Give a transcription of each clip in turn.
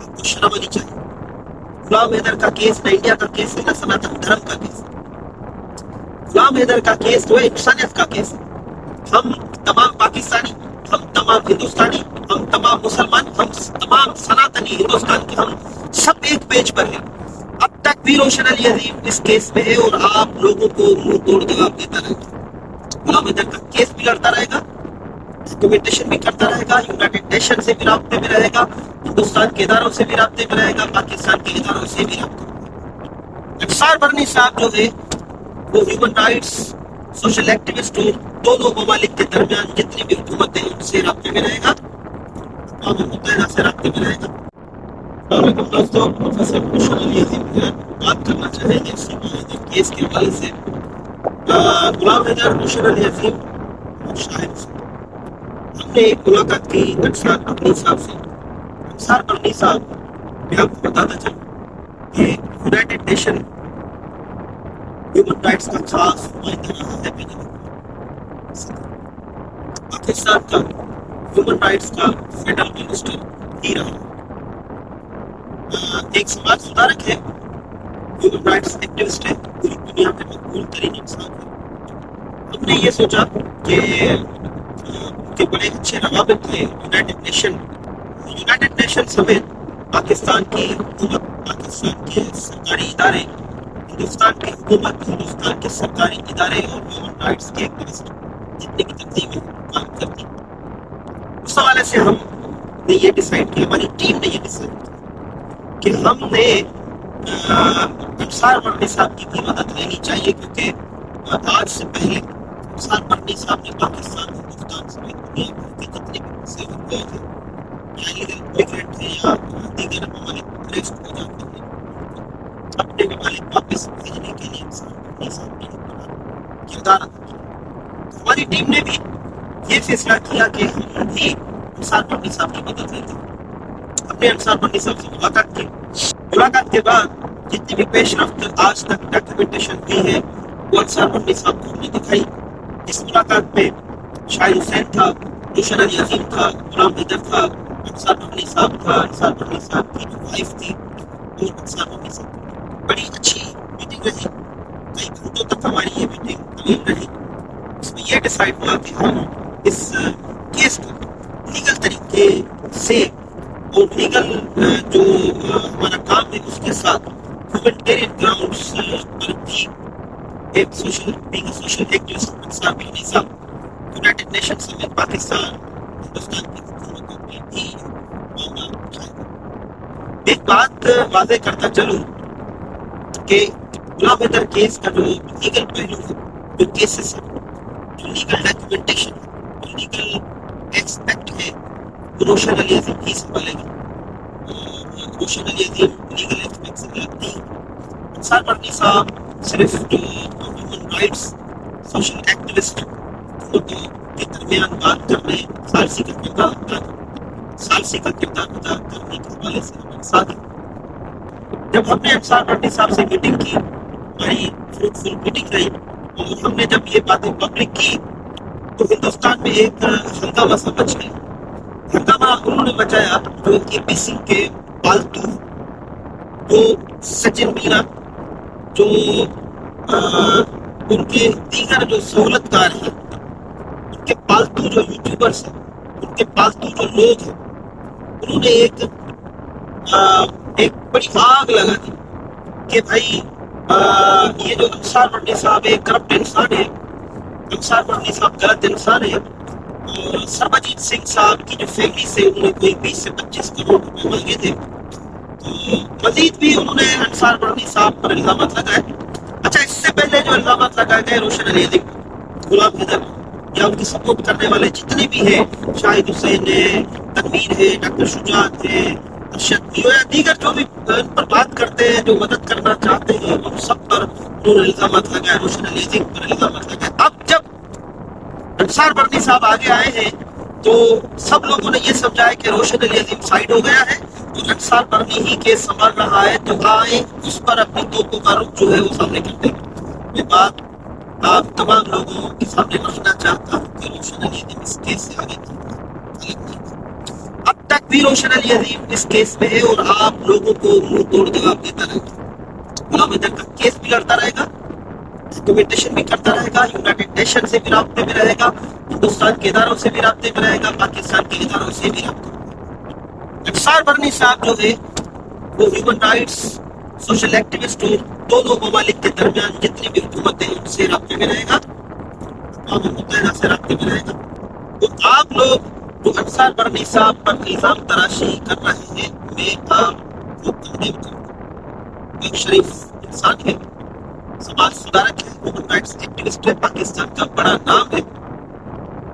آپ کو شرم آنی چاہیے. غلام حیدر کا کیس نہ انڈیا کا کیس ہے، نہ سناتن دھرم کا کیس ہے. غلام حیدر کا کیس جو ہے انسانیت کا کیس ہے. ہم تمام پاکستانی، ہم تمام ہندوستانی، ہم تمام مسلمان، ہم تمام سناتنی ہندوستان کے، ہم سب ایک پیج پر ہیں. اب تک بھی روشن علی عظیم اس کیس میں ہے اور آپ لوگوں کو منہ توڑ جواب دیتا رہے گا. غلام حیدر کا کیس بھی لڑتا رہے گا، ڈاکومنٹیشن بھی کرتا رہے گا، یونائٹڈ نیشن سے بھی رابطے میں رہے گا، ہندوستان کے اداروں سے بھی رابطے میں رہے گا، پاکستان کے اداروں سے بھی رابطے میں. انصار برنی صاحب جو ہے وہ ہیومن رائٹس، سوشل ایکٹیوسٹ اور دونوں ممالک کے درمیان جتنی بھی حکومتیں ان سے رابطے میں رہے گا، اقوام متحدہ سے رابطے میں رہے گا. السلام علیکم دوستوں، پروفیسر روشن علی عظیم بات کرنا چاہیں گے اس کیس کے حوالے سے. غلام حیدر، روشن علی عظیم اور شاہد سے ہم نے ایک ملاقات کی انصار برنی صاحب سے. انصار برنی صاحب میں آپ کو بتاتا چلوں کہ یونائٹڈ نیشن ہیومن رائٹس کا خاص نمائندہ رہا ہے پہلے. پاکستان کا ہیومن رائٹس کا فیڈرل منسٹر ہی رہا. ایک سماج سدھارک ہے، ہیومن رائٹس ایکٹیوسٹ ہے، پوری دنیا میں مقبول ترین انسان ہے. ہم نے یہ سوچا کہ ان کے بڑے اچھے روابط تھے یونائٹڈ نیشن سمیت پاکستان کی حکومت، پاکستان کے سرکاری ادارے، ہندوستان کی حکومت، ہندوستان کے سرکاری ادارے اور ہیومن رائٹس کے ایکٹیوسٹ جتنے کی تنظیمیں کام کرتی. اس حوالے سے ہم نے یہ ڈیسائیڈ کیا، ہماری ٹیم نے یہ ڈیسائیڈ کیا کہ ہم نے انصار برنی صاحب کی بھی مدد لینی چاہیے، کیونکہ آج سے پہلے انصار برنی صاحب نے پاکستان، ہندوستان سمیت دنیا بھر کے جتنے بھی مسئلے ہوئے تھے، یا ایلیگل امیگرینٹ تھے یا دیگر ممالک اریسٹ ہو جاتے ہیں، اپنے ممالک واپس بھیجنے کے لیے انصار برنی صاحب نے ایک بڑا کردار ادا کیا. ہماری ٹیم نے بھی یہ فیصلہ کیا کہ ہم بھی انصار برنی صاحب کی مدد لیتے ہیں. ہم نے انصار برنی صاحب سے ملاقات کی. ملاقات کے بعد جتنی بھی پیش رفت آج تک ڈاکیومنٹیشن ہوئی ہے وہ انصار برنی صاحب کو ہم نے دکھائی. اس ملاقات میں شاہد حسین تھا، روشن علی عظیم تھا، غلام حیدر تھا، انصار برنی صاحب تھا، انصار برنی صاحب کی جو وائف تھی اور انصار برنی صاحب. بڑی اچھی میٹنگ رہی، کئی گھنٹوں تک ہماری یہ میٹنگ طویل رہی. اس میں یہ ڈیسائیڈ ہوا کہ ہم اس کیس کو لیگل طریقے سے اور لیگل جو ہمارا کام ہے اس کے ساتھ ہیومینٹیرین گراؤنڈس پر بھی ایک سوشل ایکٹیوسٹ انصار برنی صاحب یونائٹڈ نیشن سمیت پاکستان، ہندوستان کی حکومتوں میں بھی معاملہ اٹھائے گا. ایک بات واضح کرتا چلوں کہ غلام حیدر کیس کا جو لیگل پہلو ہے، جو کیسز ہے، جو لیگل ڈاکیومنٹیشن، جو لیگل ایکسپیکٹ ہے، وہ روشن علی عظیم ہی سنبھالے گا. روشن علی عظیم لیگل ایسپیکٹ سے نہیں. انصار برنی صاحب صرف جو ہیومن رائٹس سوشل ایکٹیوسٹ حکومتوں کے درمیان بات کرنے، ثالثی کا کردار ادا کرنے کے حوالے سے ہمارے ساتھ ہیں. جب ہم نے انصار برنی صاحب سے میٹنگ کی، ہماری فروٹفل میٹنگ رہی، اور ہم نے جب یہ باتیں پبلک کی تو ہندوستان میں ایک ہنگامہ سا مچ گیا. ہنگامہ انہوں نے مچایا جو اے پی سنگھ کے پالتو، جو سچن مینا، جو ان کے دیگر جو سہولت کار ہیں، ان کے پالتو جو یوٹیوبرس ہیں، ان کے پالتو جو لوگ ہیں، انہوں نے ایک بڑی آگ لگا دی کہ بھائی یہ جو انصار برنی صاحب ایک کرپٹ انسان ہے، انصار برنی صاحب غلط انسان ہے. اور سربجیت سنگھ صاحب کی جو فیملی سے انہوں نے کوئی 20 سے 25 کروڑ روپے مانگے تھے. تو مزید بھی انہوں نے انصار برنی صاحب پر الزامات لگائے. اچھا، اس سے پہلے جو الزامات لگائے گئے روشن علی عظیم، غلام حیدر یا ان کی سپورٹ کرنے والے جتنے بھی ہیں، شاہد حسین ہے، تنویر ہے، ڈاکٹر شجاعت ہے، ارشد یا دیگر جو بھی ان پر بات کرتے ہیں، جو مدد کرنا چاہتے ہیں، ان سب پر انہوں نے الزامات لگائے، روشن علی عظیم پر الزامات لگائے. اب جب انصار برنی صاحب آگے آئے ہیں تو سب لوگوں نے یہ سمجھا ہے کہ روشن علی عظیم سائیڈ ہو گیا ہے اور انصار برنی ہی کیس سنبھال رہا ہے، تو آئے اس پر اپنی توپوں کا رخ جو ہے وہ سامنے کرتے ہیں. یہ بات آپ تمام لوگوں کے سامنے رکھنا چاہتا ہوں کہ روشن علی عظیم اس کیس سے آگے نہیں. اب تک بھی روشن علی عظیم اس کیس میں ہے اور آپ لوگوں کو منہ توڑ جواب دیتا رہے گا. غلام حیدر کا کیس بھی لڑتا رہے گا, ڈاکومنٹیشن بھی کرتا رہے گا, یونائٹڈ نیشن سے بھی رابطے میں رہے گا, ہندوستان کے اداروں سے بھی رابطے میں رہے گا, پاکستان کے اداروں سے بھی رابطے میں رہے گا. انصار برنی صاحب جو ہے وہ ہیومن رائٹس سوشل ایکٹیوسٹ اور دونوں ممالک کے درمیان جتنی بھی حکومتیں ہیں ان سے رابطے میں رہے گا, اقوام متحدہ سے رابطے میں رہے گا. تو آپ لوگ جو انصار برنی صاحب پر الزام تراشی کر رہے ہیں, میں آپ کو کندیم کروں. ایک شریف انسان ہے, سماج سدھارک ہے, ہیومن رائٹس ایکٹیوسٹ ہے, پاکستان کا بڑا نام ہے,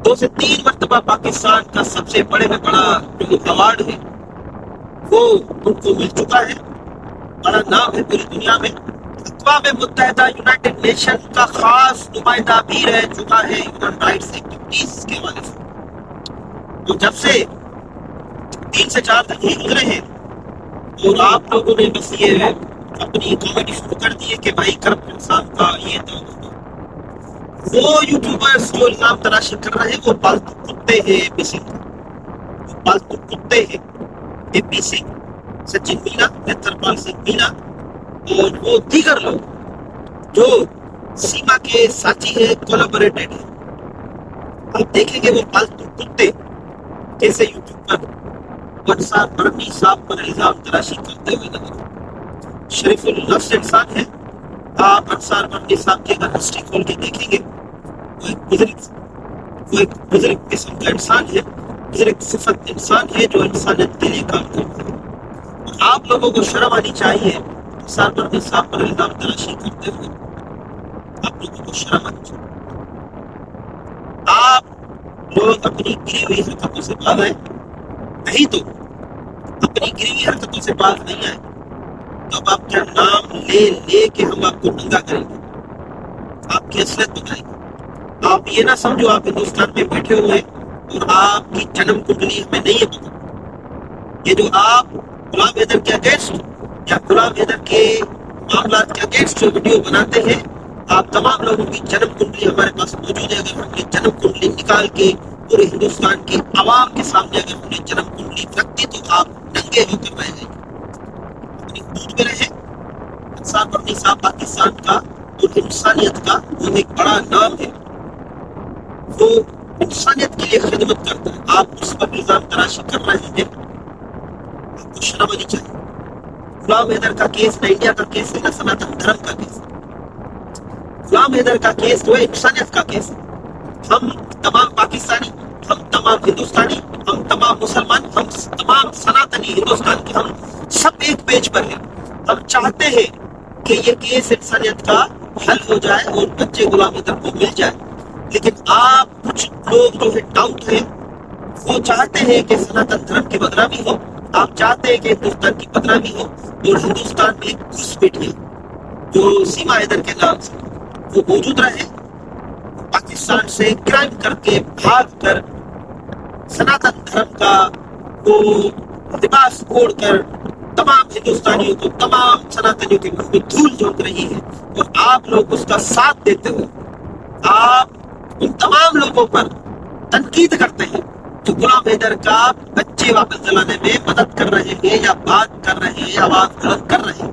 2 سے 3 مرتبہ پاکستان کا سب سے بڑے میں بڑا جو ایوارڈ ہے وہ ان کو مل چکا ہے, بڑا نام ہے پوری دنیا میں. اقوام متحدہ یونائٹڈ نیشن کا خاص نمائندہ بھی رہ چکا ہے ہیومن رائٹس ایکٹیویٹیز کے حوالے سے. تو جب سے 3 سے 4 دن ہی گزرے ہیں اور آپ لوگوں نے بس یہ اپنی کامیڈی شروع کر دی ہے کہ بھائی کرپٹ انسان کا یہ تو وہ یوٹیوبرز جو الزام تراشی کر رہے ہیں وہ پالتو کتے ہیں. اے پی سنگھ وہ پالتو کتے ہیں. اے پی سنگھ, سچن مینا, نترپال سنگھ مینا اور وہ دیگر لوگ جو سیما کے ساتھی ہیں, کولابوریٹڈ ہیں. آپ دیکھیں گے وہ پالتو کتے کیسے یوٹیوب پر انصار برنی صاحب پر الزام تراشی کرتے ہوئے نظر. شریف النفس انسان ہے. آپ انصار برنی صاحب کی اگر ہسٹری کھول کے دیکھیں گے وہ ایک بزرگ قسم کا انسان ہے, بزرگ صفت انسان ہے جو انسانیت کے لیے کام کرتا ہے. آپ لوگوں کو شرم آنی چاہیے انصار برنی صاحب پر الزام تراشی کرتے ہوئے. آپ لوگوں کو شرم آنی چاہیے. آپ لوگ اپنی گری ہوئی حرکتوں سے باز آئے, نہیں تو اپنی گری ہوئی حرکتوں سے باز نہیں آئے تو اب آپ کا نام لے لے کے ہم آپ کو ننگا کریں گے, آپ کی اصلیت بتائیں گے. آپ یہ نہ سمجھو آپ ہندوستان میں بیٹھے ہوئے اور آپ کی جنم کنڈلی ہمیں نہیں ہے پتا. یہ جو آپ غلام حیدر کے اگینسٹ یا غلام حیدر کے معاملات کے اگینسٹ جو ویڈیو بناتے ہیں, آپ تمام لوگوں کی جنم کنڈلی ہمارے پاس موجود ہے. اگر ہم نے جنم کنڈلی نکال کے پورے ہندوستان کے عوام کے سامنے اگر ہم نے جنم کنڈلی رکھ دی تو آپ ننگے ہو کر رہ جائیں گے. اپنی حدود میں رہے. انصار برنی صاحب پاکستان کا اور انسانیت کا وہ ایک بڑا نام ہے, وہ انسانیت کے لیے خدمت کرتا ہے. آپ اس پر الزام تراشی کر رہے ہیں, آپ کو شرم آنی چاہیے. غلام حیدر کا کیس نہ انڈیا کا کیس ہے نہ سناتن دھرم کا کیس ہے. غلام حیدر کا کیس جو ہے انسانیت کا کیس ہے. ہم تمام پاکستانی, ہم تمام ہندوستانی, ہم تمام مسلمان, ہم تمام سناتنی ہندوستان کے, ہم سب ایک پیج پر ہیں. ہم چاہتے ہیں کہ یہ کیس انسانیت کا حل ہو جائے اور بچے غلام حیدر کو مل جائے. لیکن آپ کچھ لوگ جو ہے ڈاؤٹ ہیں, وہ چاہتے ہیں کہ سناتن دھرم کی بدنامی ہو, آپ چاہتے ہیں کہ ہندوستان کی بدنامی ہو اور ہندوستان میں ایک گھس بیٹھی جو سیما حیدر کے نام سے وہ موجود رہے. پاکستان سے کرائم کر کے بھاگ کر سناتن دھرم کا وہ لباس اوڑھ کر تمام ہندوستانیوں کو, تمام سناتنیوں کے منہ میں دھول جھونک رہی ہے, اور آپ لوگ اس کا ساتھ دیتے ہوئے آپ ان تمام لوگوں پر تنقید کرتے ہیں جو غلام حیدر کا بچے واپس دلانے میں مدد کر رہے ہیں یا بات کر رہے ہیں یا آواز بلند کر رہے ہیں.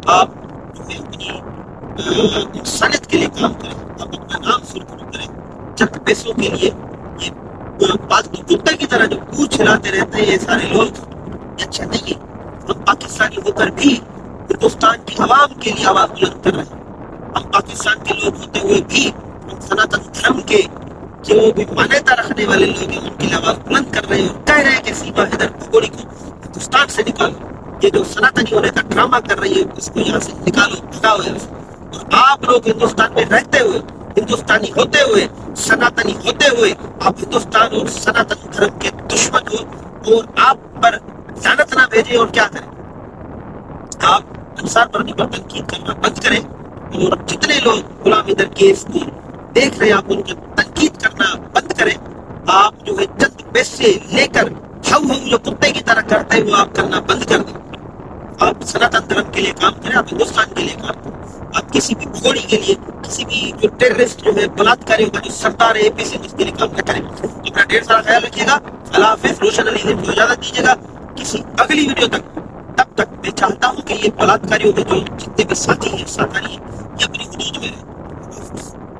آپ جو ہے اپنی انسانیت کے لیے کام کریں, آپ اپنا نام سرخرو کریں. چند پیسوں کے لیے یہ پالتو کتے کی طرح جو پوچھ ہلاتے رہتے ہیں یہ سارے لوگ, یہ اچھا نہیں ہے. ہم پاکستانی ہو کر بھی ہندوستان کی عوام کے لیے آواز بلند کر رہے ہیں. ہم پاکستان کے لوگ ہوتے ہوئے بھی ہم سناتن دھرم کے جو بھی مانیتا رکھنے والے لوگ ہیں ان کے لیے آواز بلند کر رہے ہیں اور کہہ رہے ہیں کہ سیما حیدر بھگوڑی کو ہندوستان سے نکالو. یہ جو سناتنی ہونے کا ڈرامہ کر رہی ہے اس کو یہاں سے نکالو, بھگاؤ یہاں سے. اور آپ لوگ ہندوستان میں رہتے ہوئے, ہندوستانی ہوتے ہوئے, سناتنی ہوتے ہوئے آپ ہندوستان اور سناتن دھرم کے دشمن ہو اور آپ پر لعنت نہ بھیجیں. اور کیا کریں, آپ انصار برنی پر تنقید کرنا بند کریں اور جتنے لوگ غلام حیدر کیس کو دیکھ رہے ہیں آپ ان کی تنقید کرنا بند کریں. آپ جو ہے چند پیسے لے کر ہم جو کتے کی طرح کرتے ہیں وہ آپ کرنا بند کر دیں. آپ سناتن دھرم کے لیے کام کریں, آپ ہندوستان کے لیے کام کریں. آپ کسی بھی بھگوڑی کے لیے، کسی بھی جو ٹیررسٹ جو ہے، بلاತ್ಕಾریوں کا جو سردار ہے APC اس کے لیے کام نہ کریں. تو اپنا ڈھیر سارا خیال رکھیے گا. اللہ حافظ. روشن علی کو اجازت دیجیے گا کسی اگلی ویڈیو تک. تب تک میں چاہتا ہوں کہ یہ بلاತ್ಕಾریوں میں جو جتنے بھی ساتھی ہیں، ساتاری ہیں، یہ اپنی حدود میں رہیں.